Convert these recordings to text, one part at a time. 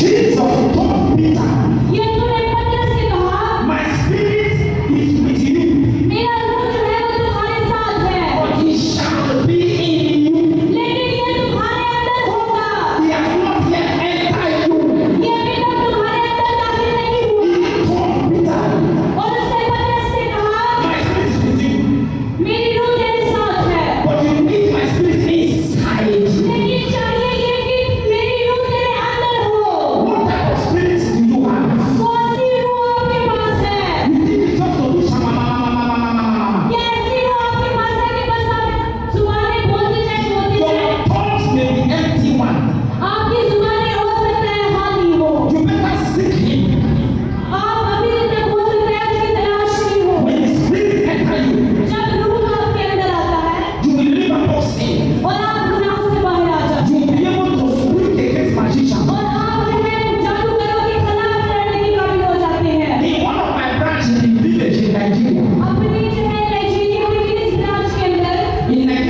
Jesus told Peter, यीशु ने पतरस से कहा, my spirit is with you, मेरा रूह जो है वो तुम्हारे साथ है, but he shall be in you. लेकिन ये तुम्हारे अंदर होगा। He has not yet entered you. ये अभी तक तुम्हारे अंदर दाखिल नहीं हुआ। He told Peter, और उसने पतरस से कहा, my spirit is with you, मेरी रूह तेरे साथ है, but you need my spirit inside you. लेकिन चाहिए ये कि मेरी रूह तेरे अंदर हो। What type of spirit do you have? कौन सी रूह आपके पास है? You think it's just to do shama. ये ऐसी रूह आपके पास है कि बस आप जुबानें बोलते जाए। Your thoughts may be empty one. आपकी जुबानें हो सकता है खाली हो। You better seek him. आप अभी तक हो सकता है उसकी तलाश में हो। When the spirit enter you, जब रूह आपके अंदर आता है you will live above sin. और आप गुनाहों से बाहर आ जाते You हैं will be able to speak against magicians. और आप जो है जादूगरों के खिलाफ लड़ने के काबिल हो जाते हैं। In one of my branches in village in Nigeria, अपनी जो है नाइजीरिया में विलेज ब्रांच के अंदर we have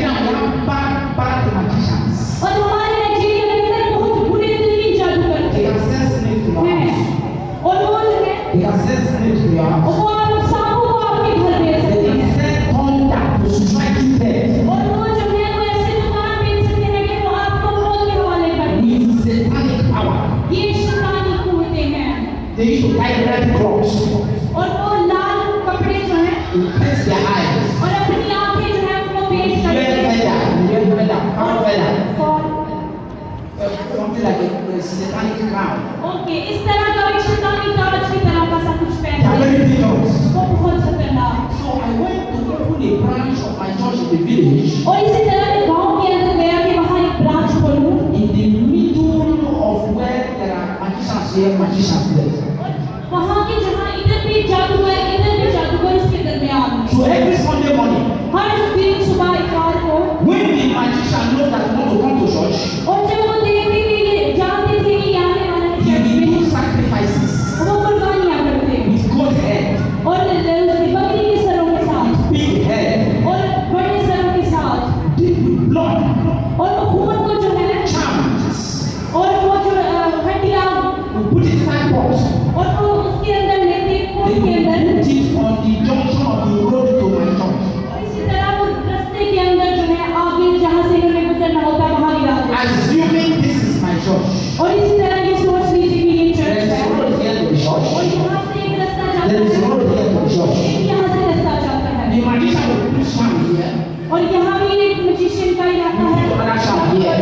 bad magicians. और हमारे नाइजीरिया के अंदर बहुत बुरे जादूगर They have sent snake to your हैं house. और वो जो है They have sent snake to your house. वो आप सांपों को आपके घर भेज They सकते have हैं sent thunder to strike you dead. और वो जो है वो ऐसे तूफान भेज सकते हैं कि वो आपको मौत के हवाले कर दें। With satanic power. ये शैतानी कुव्वतें हैं They used to tie red cloths और वो लाल कपड़े जो हैं to pierce their eyes. और अपनी आंखें जो है उनको पेश Red करते हैं feather, foul feather. और Something like a satanic crown. Okay इस तरह का एक शैतानी ताज की तरह का सब कुछ They are पहनते हैं very dangerous. वो बहुत खतरनाक। So I went to open a branch of my church in the village और इसी तरह मैं गांव के अंदर गया कि वहाँ एक ब्रांच खोलूं in the middle of where there are magicians here, magicians there. और वहाँ के जहाँ इधर भी जादूगर उसके दरमियान So every Sunday morning, हर दिन सुबह इतवार को when the magician knows that you want to come to church, और जब वो देखते कि ये जानते थे कि ये आने वाला है he चर्च will में do sacrifices वो कुर्बानियाँ करते with goat head, और बकरी के सरों के साथ big head, और बड़े सरों के साथ deep with blood, और वो खून को जो है charms. और वो जो हड्डियाँ We put it inside box. और वो उसके अंदर लेते They खून के will अंदर put it on the junction of the road to my church. और इसी तरह वो रास्ते के अंदर जो है आगे जहाँ से हमें गुजरना होता है वहाँ गिराते हैं। Assuming this is my church. और इसी तरह ये सोच लीजिए कि ये There चर्च is है a road here to the और church. यहाँ से एक रास्ता जाता There is a है road here to the church. यहाँ से रास्ता जाता है The magician will put charm here. और यहाँ भी एक मैजिशियन का इलाका है Another charm here.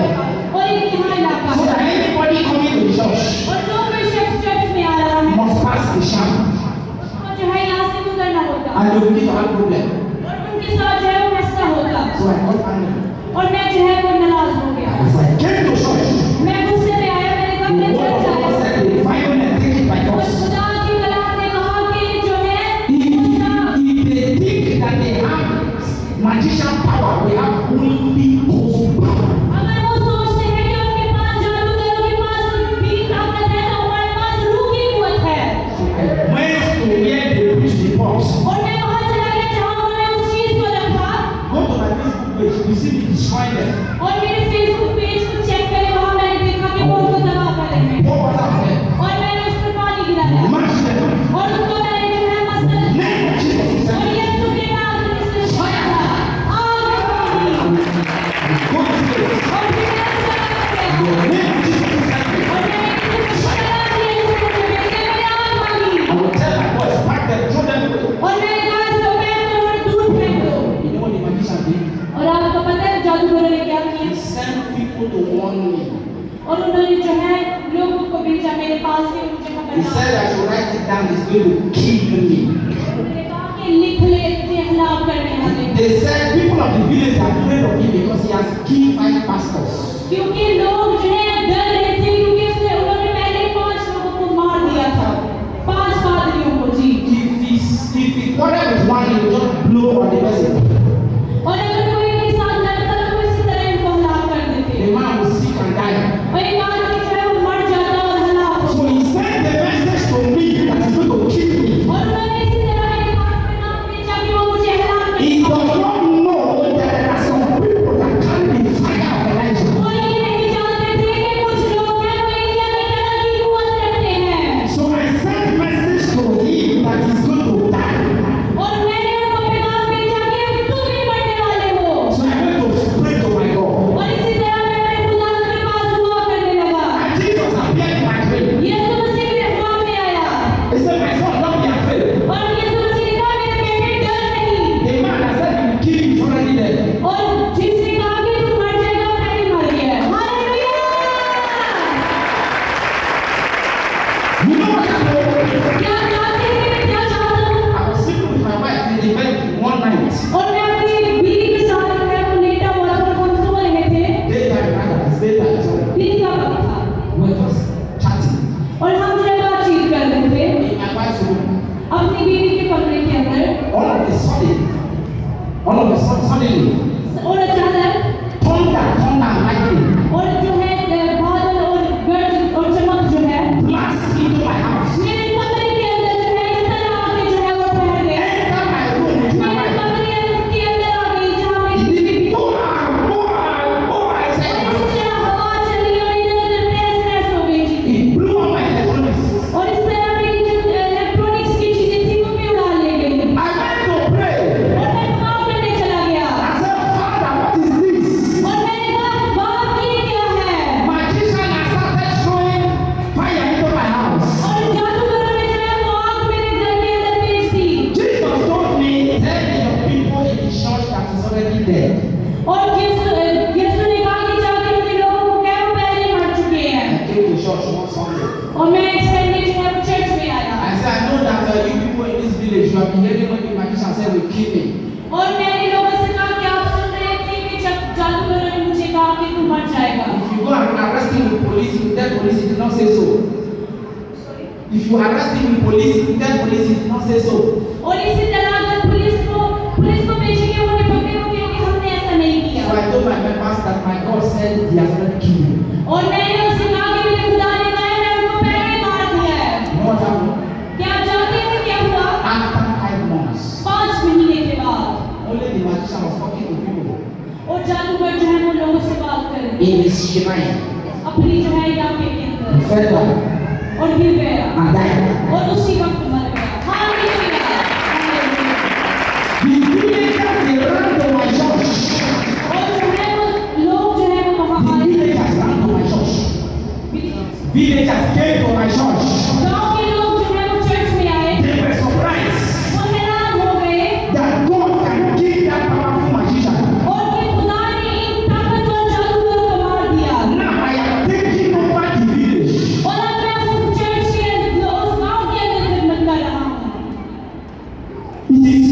और एक यहाँ इलाका So है that anybody coming to the church और जो कोई शख्स चर्च में आ रहा है must pass the charm. उसको जो है यहाँ से गुजरना होता And they will give her problem. और उनके साथ जो है वो मसला होता So I got angry. और मैं जो है वो नाराज हो गया As I came to church, मैं गुस्से में आया मैंने कहा the मैं word of चर्च God आया said, "They find me and take it by और force." खुदा की कलाम ने कहा कि जो है If they think that they have magician power, we have only ghost power. अगर वो सोचते हैं कि उनके पास जादूगरों के पास भी ताकत है तो हमारे पास रूह की कुव्वत है I went to where they preach the box. और मैं वहां चला गया जहां उन्होंने उस चीज को रखा Go to my Facebook page, you see me destroying them. और मेरे फेसबुक पेज को चेक करें वहां मैंने देखा कि वो उनको तबाह कर रहे हैं What was happening? और मैंने उस पर पानी गिराया Mash them. और उसको मैंने जो है मसल Name of Jesus. और यीशु के नाम से इसने छाया आग Go to the और फिर name of Jesus. और मैंने किसी को शरा दिया जिसको मेरे आग मांगी I will tell my boys, pack them, throw them away. और मैंने कहा इसको फेंक दो और दूर फेंक दो You know what the magician did? और आपको पता है जादूगरों ने क्या किया He sent people to warn me. और उन्होंने जो है लोगों को भेजा मेरे पास से मुझे He खबर said I should write it down, it's going to kill me. उन्होंने कहा कि लिख ले तुझे हलाक करने वाले They said people of the village are afraid of him because he has killed 5 pastors. क्योंकि लोग जो है डर रहे थे क्योंकि उसने उन्होंने पहले 5 लोगों को मार दिया था 5 पादरियों को जी If he quarrel with one, he will just blow on the person. और अगर कोई के साथ लड़ता तो इसी तरह इनको हलाक कर देते The man will sick and die. और एक आदमी जो है वो मर जाता और हलाक हो So he sent the message to me that is going to kill me. और उन्होंने इसी तरह मेरे पास में नाम भेजा कि वो मुझे हलाक He करेगा does not know that there are some people that carry the fire of Elijah. और ये नहीं जानता You know what I know? क्या जानते हैं मैं क्या चाहता हूँ? I was sleeping with my wife in the bed one night. और मैं अपनी बीवी के साथ जो है वो लेटा हुआ था और हम सो रहे थे। Daytime, rather, it's daytime, sorry. दिन का वक्त था We were just chatting और हम जो है बातचीत कर रहे थे in my wife's room. अपनी बीवी के कमरे के अंदर। All of a sudden, suddenly, और अचानक thunder, lightning, और जो है बादल और गर्ज और चमक जो है blast into my house. मेरे कमरे के अंदर जो है इस तरह आके जो है वो ठहर गए। Enter my room with my मेरे wife. कमरे के अंदर आ गई जहाँ मेरी It बीवी did I said, और इस तरह हवा चली और इधर-उधर तहस-नहस हो गई चीजें। it blew up my electronics. और इस तरह मेरी जो इलेक्ट्रॉनिक्स की चीजें थी वो भी उड़ा ले गई। I went to pray. और मैं दुआ करने चला गया I said, Father, what is this? और मैंने कहा बाप ये क्या है? Magician has started throwing fire into my house. और जादूगरों ने जो है वो आग मेरे घर के अंदर भेज दी। Jesus told me, tell your people in the church that is already dead. और यीशु ने कहा कि जाके उन लोगों को कह वो पहले ही मर चुके हैं। I came to church one Sunday. और मैं एक संडे जो है वो चर्च में आया I said, I know that you people in this village, you have been hearing when the magician said, will kill me. और मैंने लोगों से कहा कि आप सुन रहे थे कि जब जादूगरों ने मुझे कहा कि तू मर जाएगा। If you go and arrest him with police, you tell police he did not say so. If you arrest him with police, you tell police he did not say so. और इसी तरह अगर पुलिस को भेजेंगे उन्हें पकड़ेंगे कि हमने ऐसा नहीं किया। So I told my members that my God said he has not killed me. और मैंने उनसे कहा कि मेरे खुदा ने कहा है मैं उनको पहले ही मार दिया है। You know what happened? क्या आप जानते हैं क्या हुआ? After 5 months, 5 महीने के बाद only the magician was talking to people और जादूगर जो है वो लोगों से बात कर रहे थे in his shrine. अपनी जो है इलाके के He अंदर fell down और गिर गया and died. और उसी वक्त मर गया। Hallelujah. The villagers, they ran to my church. और जो है वो लोग जो है वो वहाँ The आए। villagers ran to my church. Villagers came to my church. गांव के लोग जो है वो चर्च में आए। They were surprised वो हैरान हो गए that God can kill that powerful magician. और कि खुदा ने इन ताकतवर जादूगरों को मार दिया। Now I am taking over the village. और अब मैं उस चर्च के उस गांव के अंदर खिदमत कर रहा हूँ। It is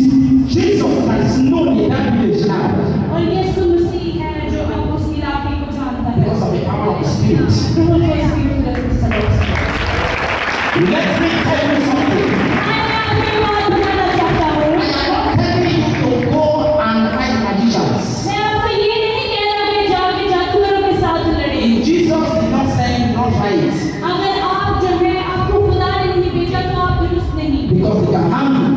Jesus that is known in that village now और यीशु मसीह है जो अब उस इलाके को जानता है। because of the power of the Spirit. रूह के स्पिरिट के सबब से। Let me tell you something. मैं आपको बात बताना चाहता हूँ। I am not telling you to go and fight magicians. मैं आपको ये नहीं कह रहा कि जाके जादूगरों के साथ लड़े। If Jesus did not say not fight, अगर आप जो है आपको खुदा ने नहीं भेजा तो आप दुरुस्त नहीं। because they can harm you.